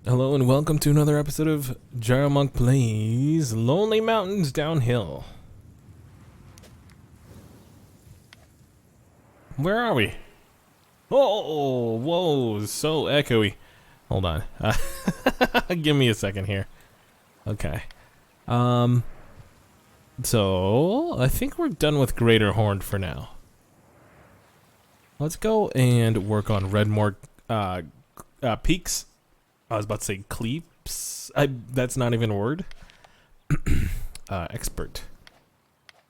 Hello and welcome to another episode of Monk Plays Lonely Mountains Downhill. Where are we? Oh, whoa, so echoey. Hold on. Give me a second here. Okay. So I think we're done with Greater Horn for now. Let's go and work on Redmore Peaks. I was about to say cleeps. That's not even a word. Expert.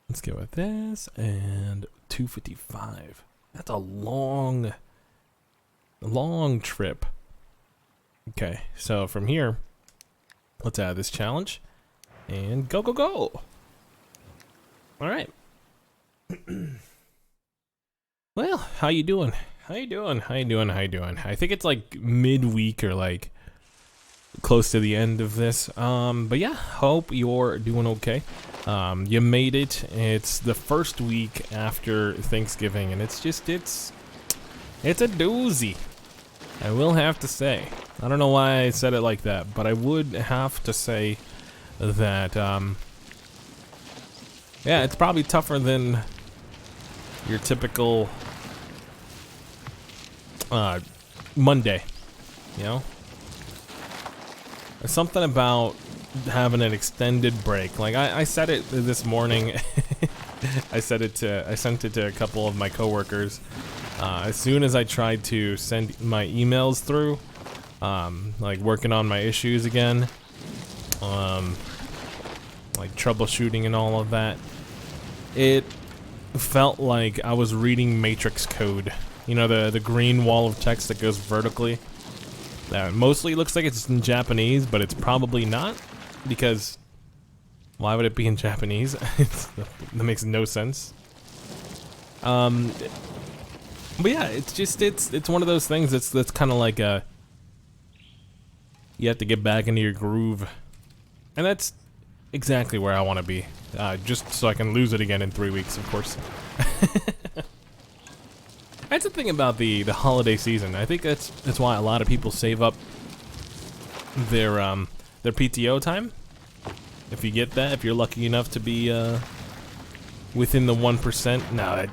Let's go with this and 255. That's a long trip. Okay, so from here, let's add this challenge and go, go, go. All right. Well, how you doing? How you doing? I think it's like midweek or like close to the end of this. But yeah, hope you're doing okay. You made it. It's the first week after Thanksgiving, and it's a doozy. I will have to say. I don't know why I said it like that, but I would have to say that yeah, it's probably tougher than your typical Monday, you know? There's something about having an extended break. Like I said it this morning. I sent it to a couple of my coworkers. As soon as I tried to send my emails through, like working on my issues again, like troubleshooting and all of that, it felt like I was reading Matrix code. You know, the green wall of text that goes vertically. That mostly looks like it's in Japanese, but it's probably not, because why would it be in Japanese? That makes no sense. But yeah, it's one of those things that's kind of like you have to get back into your groove, and that's exactly where I want to be. Just so I can lose it again in 3 weeks, of course. That's the thing about the holiday season. I think that's why a lot of people save up their PTO time. If you get that, if you're lucky enough to be within the 1%. No,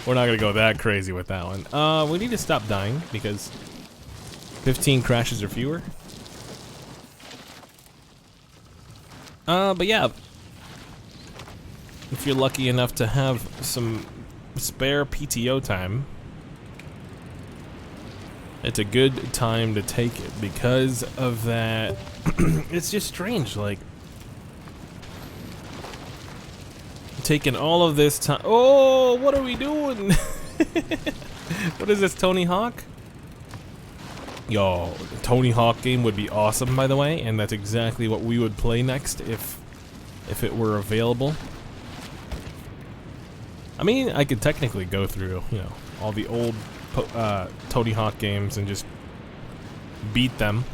we're not gonna go that crazy with that one. We need to stop dying because 15 crashes or fewer. But yeah, if you're lucky enough to have some spare PTO time, it's a good time to take it because of that. It's just strange, like taking all of this time. Oh, what are we doing? What is this, Tony Hawk? Yo, the Tony Hawk game would be awesome, by the way, and that's exactly what we would play next if it were available. I mean, I could technically go through, you know, all the old Tony Hawk games and just beat them.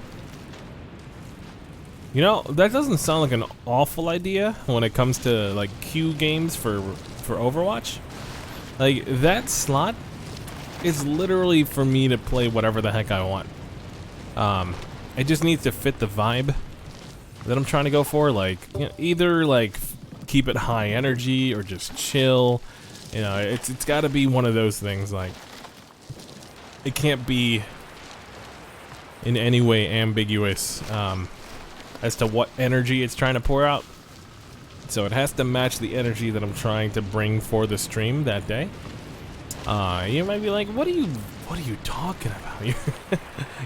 You know, that doesn't sound like an awful idea when it comes to like queue games for Overwatch. Like, that slot is literally for me to play whatever the heck I want. It just needs to fit the vibe that I'm trying to go for. Like, you know, either like keep it high energy or just chill. You know, it's got to be one of those things. Like, it can't be in any way ambiguous as to what energy it's trying to pour out. So it has to match the energy that I'm trying to bring for the stream that day. You might be like, what are you talking about?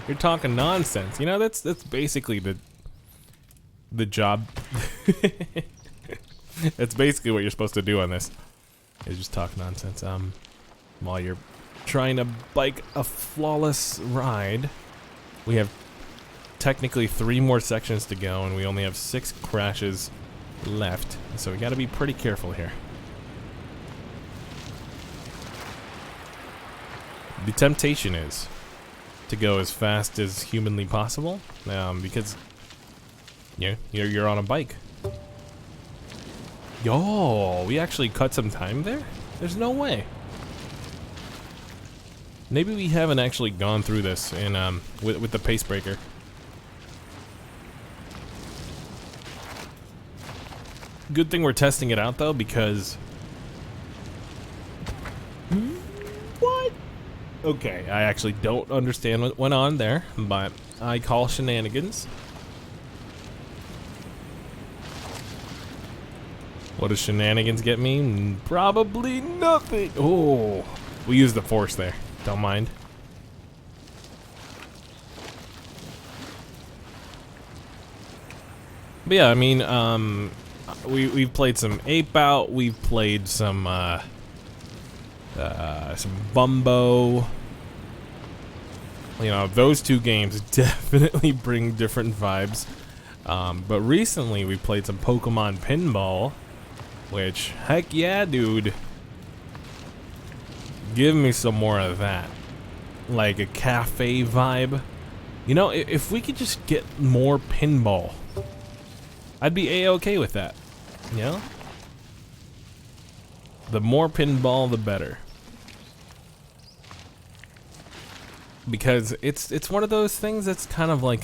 You're talking nonsense. You know, that's basically the job. That's basically what you're supposed to do on this. Is just talk nonsense. While you're trying to bike a flawless ride. We have technically 3 more sections to go, and we only have 6 crashes left. So we got to be pretty careful here. The temptation is to go as fast as humanly possible, because you're on a bike. Yo, we actually cut some time there? There's no way. Maybe we haven't actually gone through this in with the pace breaker. Good thing we're testing it out though, because what? Okay, I actually don't understand what went on there, but I call shenanigans. What does shenanigans get me? Probably nothing. Oh, we used the force there. Don't mind. But yeah, I mean, we've played some Ape Out. We've played some Bumbo. You know, those two games definitely bring different vibes. But recently we played some Pokemon Pinball, which, heck yeah, dude. Give me some more of that. Like a cafe vibe. You know, if we could just get more pinball, I'd be a-okay with that. You know? The more pinball, the better. Because it's one of those things that's kind of like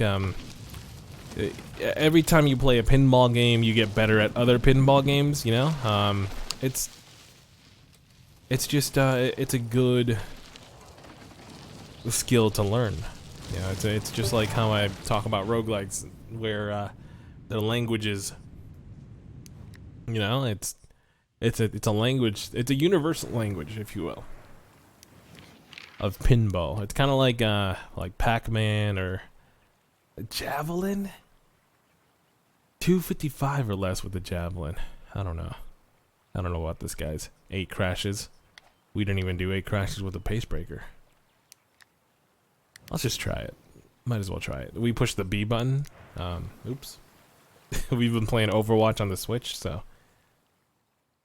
every time you play a pinball game, you get better at other pinball games. You know, it's just it's a good skill to learn. You know, it's just like how I talk about roguelikes, where the languages. You know, it's a language. It's a universal language, if you will, of pinball. It's kind of like Pac-Man or Javelin. 255 or less with the Javelin. I don't know. I don't know what this guy's 8 crashes. We didn't even do 8 crashes with a pace breaker. Let's just try it. Might as well try it. We push the B button. Oops. We've been playing Overwatch on the Switch, so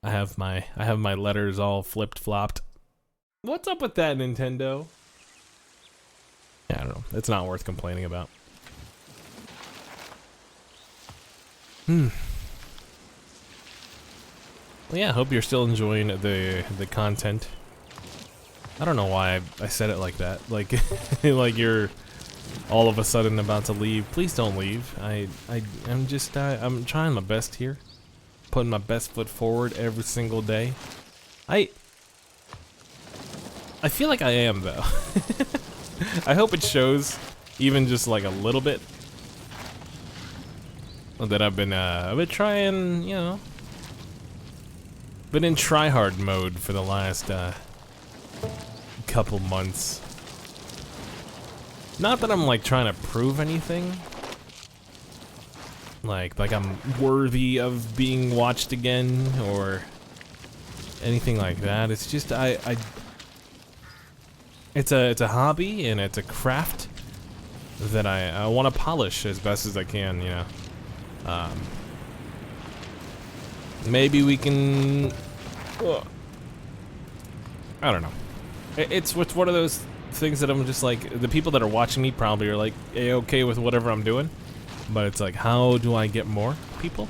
I have my letters all flipped flopped. What's up with that, Nintendo? Yeah, I don't know. It's not worth complaining about. Well, yeah, I hope you're still enjoying the content. I don't know why I said it like that. Like like you're all of a sudden about to leave. Please don't leave. I'm just I'm trying my best here. Putting my best foot forward every single day. I feel like I am though. I hope it shows, even just like a little bit, that I've been trying, you know, been in try-hard mode for the last couple months. Not that I'm like trying to prove anything, like I'm worthy of being watched again or anything like that. It's just it's a hobby and it's a craft that I want to polish as best as I can, you know. Maybe we can. I don't know. It's one of those things that I'm just like, the people that are watching me probably are like a-okay with whatever I'm doing, but it's like, how do I get more people?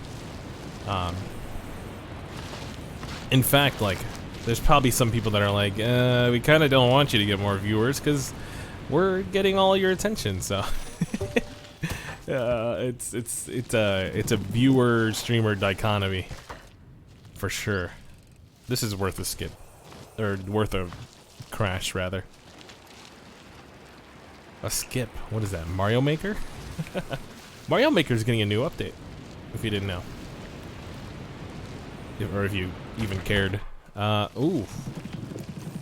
In fact, like, there's probably some people that are like, we kind of don't want you to get more viewers because we're getting all your attention. So it's a viewer streamer dichotomy for sure. This is worth a skip, or worth a crash rather. A skip. What is that? Mario Maker? Mario Maker is getting a new update. If you didn't know, or if you even cared. Ooh,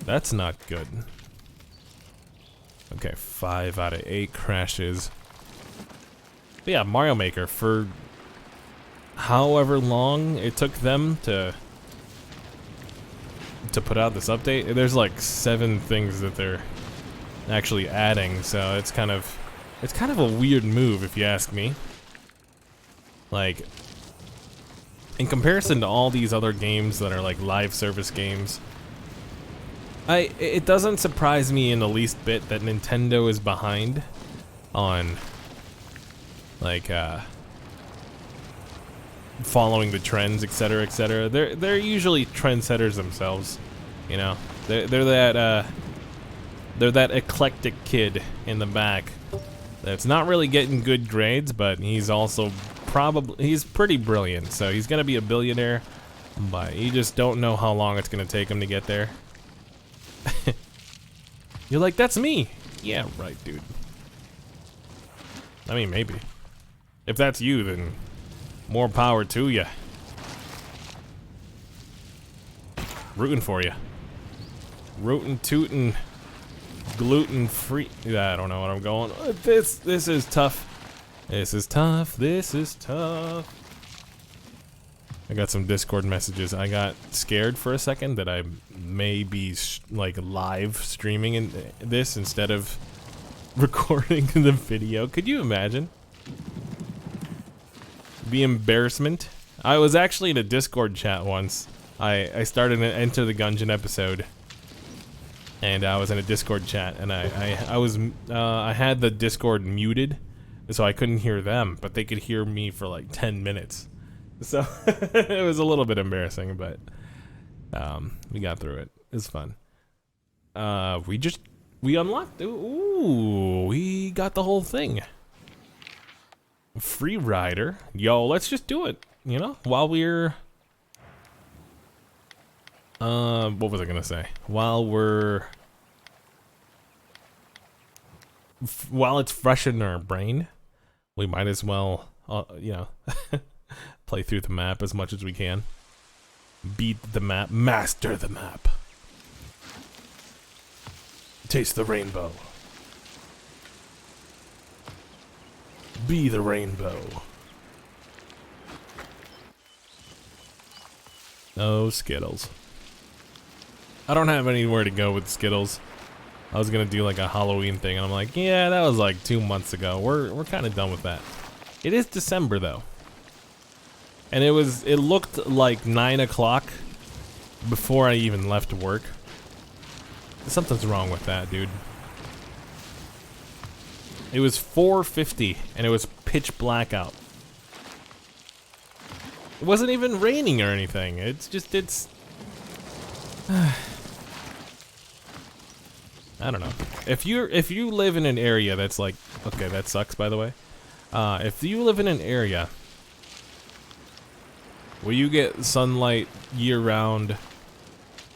that's not good. Okay, 5 out of 8 crashes. But yeah, Mario Maker, for however long it took them to put out this update, there's like 7 things that they're actually adding, so it's kind of a weird move if you ask me. Like, in comparison to all these other games that are like live service games, it doesn't surprise me in the least bit that Nintendo is behind on like following the trends, etc., etc. They're usually trendsetters themselves, you know. They're They're that eclectic kid in the back that's not really getting good grades, but he's also he's pretty brilliant, so he's gonna be a billionaire, but you just don't know how long it's gonna take him to get there. You're like, that's me. Yeah, right, dude. I mean, maybe. If that's you, then more power to you. Rooting for you. Rootin' tootin'. Gluten free. I don't know what I'm going. This is tough. This is tough. This is tough. I got some Discord messages. I got scared for a second that I may be like live streaming in this instead of recording the video. Could you imagine? The embarrassment. I was actually in a Discord chat once. I started an Enter the Gungeon episode, and I was in a Discord chat, and I had the Discord muted, so I couldn't hear them, but they could hear me for like 10 minutes. So it was a little bit embarrassing, but we got through it. It was fun. We unlocked. Ooh, we got the whole thing. Free rider. Yo, let's just do it. You know, while we're. What was I gonna say? While it's fresh in our brain, we might as well, you know, play through the map as much as we can. Beat the map, master the map. Taste the rainbow. Be the rainbow. Oh, Skittles. I don't have anywhere to go with Skittles. I was gonna do like a Halloween thing, and I'm like, yeah, that was like 2 months ago. We're kind of done with that. It is December though, and it looked like 9 o'clock before I even left work. Something's wrong with that, dude. It was 4:50, and it was pitch black out. It wasn't even raining or anything. It's. I don't know. If you live in an area that's like, okay, that sucks, by the way. If you live in an area where you get sunlight year round,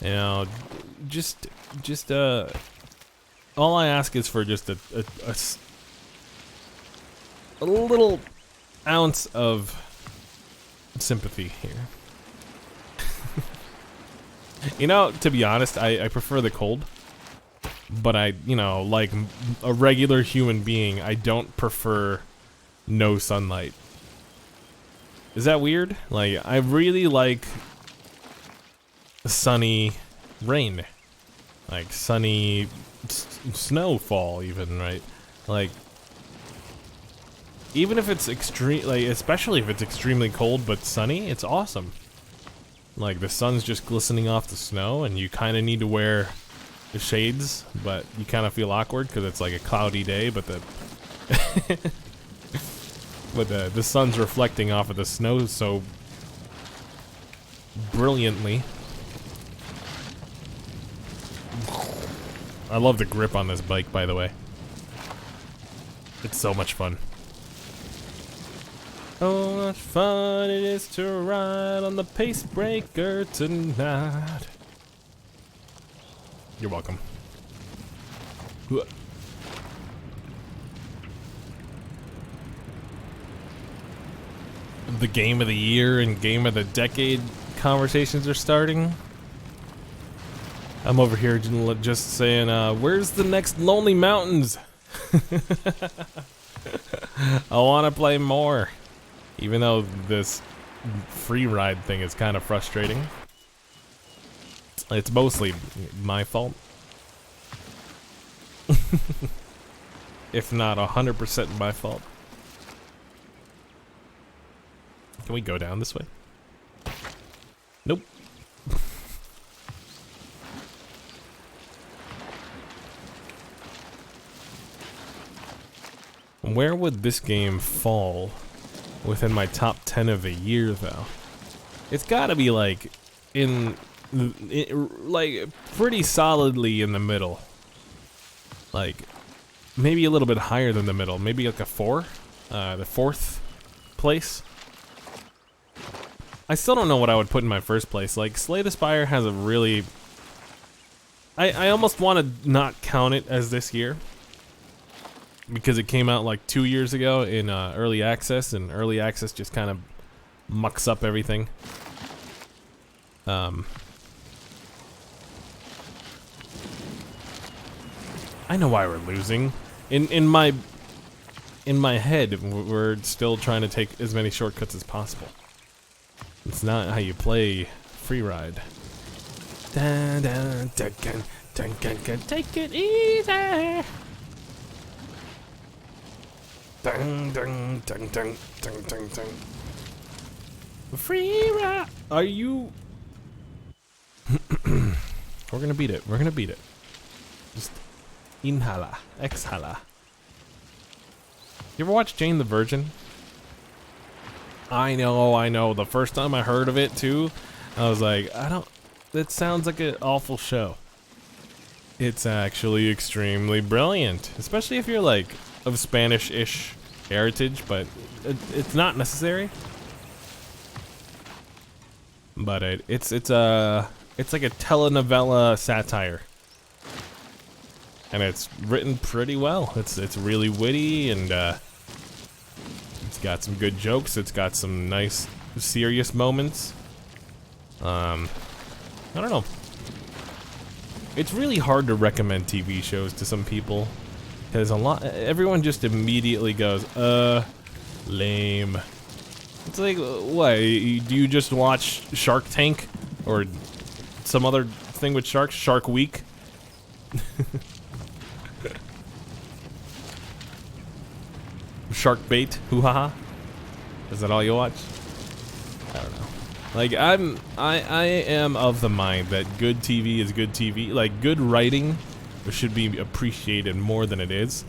you know, just all I ask is for just a little ounce of sympathy here. You know, to be honest, I prefer the cold. But you know, like a regular human being, I don't prefer no sunlight. Is that weird? Like, I really like sunny rain. Like, sunny snowfall even, right? Like, even if it's extreme, like, especially if it's extremely cold but sunny, it's awesome. Like, the sun's just glistening off the snow, and you kind of need to wear the shades, but you kind of feel awkward because it's like a cloudy day, but the sun's reflecting off of the snow so brilliantly. I love the grip on this bike, by the way. It's so much fun. Oh, much fun it is to ride on the pace breaker tonight. You're welcome. The game of the year and game of the decade conversations are starting. I'm over here just saying, where's the next Lonely Mountains? I want to play more. Even though this free ride thing is kind of frustrating. It's mostly my fault. If not 100% my fault. Can we go down this way? Nope. Where would this game fall within my top 10 of the year, though? It's gotta be like like pretty solidly in the middle. maybe a little bit higher than the middle. Maybe like a 4, the 4th place. I still don't know what I would put in my first place. Like, Slay the Spire has a really... I almost want to not count it as this year, because it came out like 2 years ago in early access, and early access just kind of mucks up everything. I know why we're losing. In my head, we're still trying to take as many shortcuts as possible. It's not how you play free ride. Dun, dun, dun, dun, dun, dun, dun, take it easy. Dun, dun, dun, dun, dun, dun, dun. Free ride. Are you? We're gonna beat it. We're gonna beat it. Just inhala, exhala. You ever watch Jane the Virgin? I know. The first time I heard of it too, I was like, that sounds like an awful show. It's actually extremely brilliant, especially if you're like of Spanish-ish heritage, but it's not necessary. But it's like a telenovela satire, and it's written pretty well. It's really witty, and it's got some good jokes. It's got some nice serious moments. I don't know. It's really hard to recommend TV shows to some people, because everyone just immediately goes, lame. It's like, what, do you just watch Shark Tank? Or some other thing with sharks? Shark Week? Shark Bait? Hoo-ha-ha? Is that all you watch? I don't know. Like, I am of the mind that good TV is good TV. Like, good writing should be appreciated more than it is.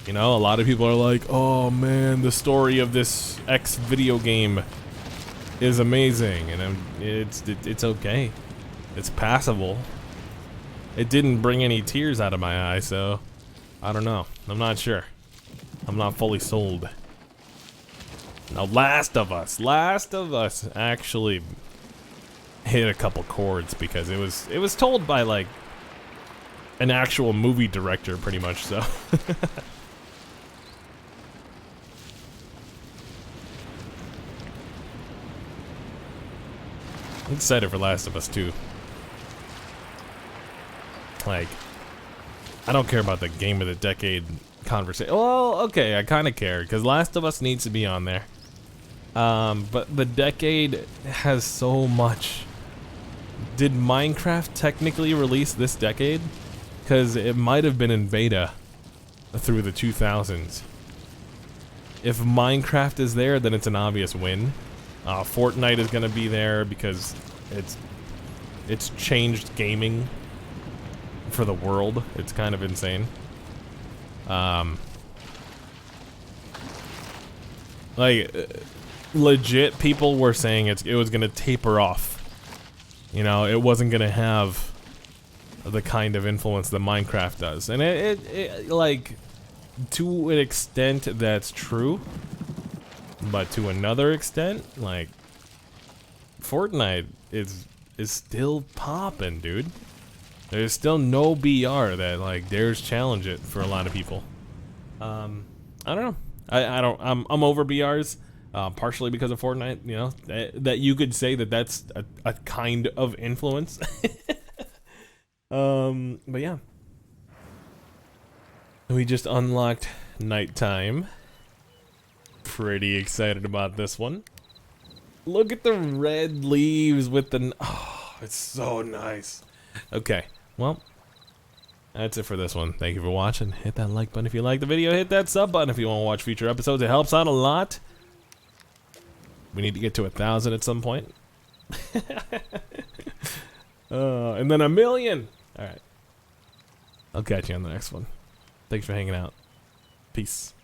You know, a lot of people are like, oh man, the story of this X video game is amazing, and it's okay. It's passable. It didn't bring any tears out of my eyes, so I don't know. I'm not sure. I'm not fully sold. Now, Last of Us actually hit a couple chords, because it was told by like an actual movie director, pretty much. So. I'm excited for Last of Us 2. Like, I don't care about the game of the decade conversation. Well, okay, I kind of care, because Last of Us needs to be on there. But the decade has so much. Did Minecraft technically release this decade? Because it might have been in beta through the 2000s. If Minecraft is there, then it's an obvious win. Fortnite is gonna be there because it's changed gaming for the world. It's kind of insane. Legit, people were saying it was gonna taper off. You know, it wasn't gonna have the kind of influence that Minecraft does, and it like, to an extent that's true. But to another extent, like, Fortnite is still popping, dude. There's still no BR that like dares challenge it for a lot of people. I don't know. I'm over BRs, partially because of Fortnite. You know, that you could say that's a kind of influence. But yeah, we just unlocked nighttime. Pretty excited about this one. Look at the red leaves with the... Oh, it's so nice. Okay, well, that's it for this one. Thank you for watching. Hit that like button if you like the video. Hit that sub button if you want to watch future episodes. It helps out a lot. We need to get to 1,000 at some point. And then 1,000,000. Alright. I'll catch you on the next one. Thanks for hanging out. Peace.